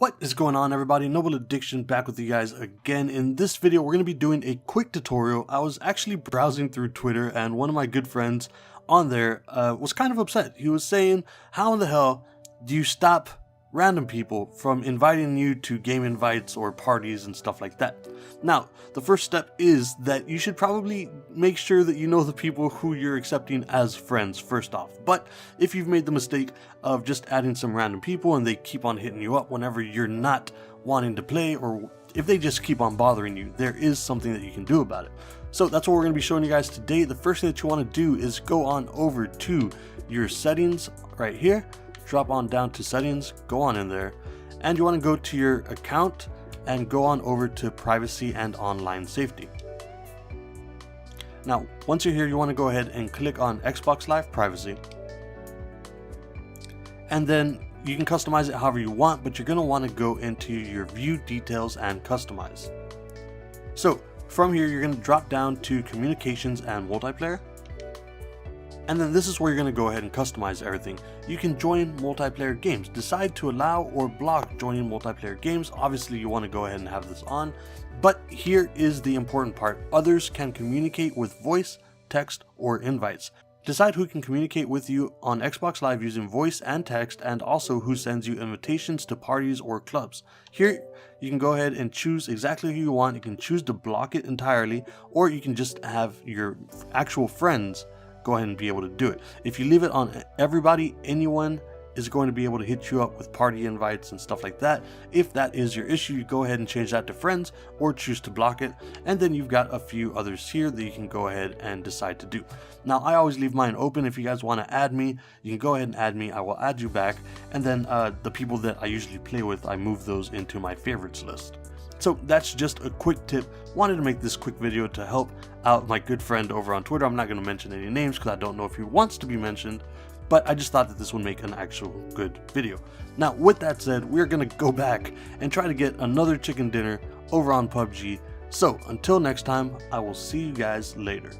What is going on, everybody? NobleAddiction back with you guys again. In this video, we're going to be doing a quick tutorial. I was actually browsing through Twitter and one of my good friends on there was kind of upset. He was saying, how in the hell do you stop random people from inviting you to game invites or parties and stuff like that? Now, the first step is that you should probably make sure that you know the people who you're accepting as friends first off. But if you've made the mistake of just adding some random people and they keep on hitting you up whenever you're not wanting to play, or if they just keep on bothering you, there is something that you can do about it. So that's what we're going to be showing you guys today. The first thing that you want to do is go on over to your settings right here, drop on down to settings, go on in there, and you want to go to your account and go on over to privacy and online safety. Now, once you're here, you want to go ahead and click on Xbox Live privacy, and then you can customize it however you want, but you're going to want to go into your view details and customize. So from here, you're going to drop down to communications and multiplayer. And then this is where you're going to go ahead and customize everything. You can join multiplayer games, decide to allow or block joining multiplayer games. Obviously you want to go ahead and have this on, but here is the important part. Others can communicate with voice, text, or invites. Decide who can communicate with you on Xbox Live using voice and text, and also who sends you invitations to parties or clubs. Here you can go ahead and choose exactly who you want. You can choose to block it entirely, or you can just have your actual friends go ahead and be able to do it. If you leave it on everybody, anyone is going to be able to hit you up with party invites and stuff like that. If that is your issue, you go ahead and change that to friends or choose to block it, and then you've got a few others here that you can go ahead and decide to do. Now, I always leave mine open. If you guys want to add me, you can go ahead and add me. I will add you back, and then the people that I usually play with, I move those into my favorites list. So that's just a quick tip. Wanted to make this quick video to help out my good friend over on Twitter. I'm not going to mention any names because I don't know if he wants to be mentioned, but I just thought that this would make an actual good video. Now, with that said, we're going to go back and try to get another chicken dinner over on PUBG. So until next time, I will see you guys later.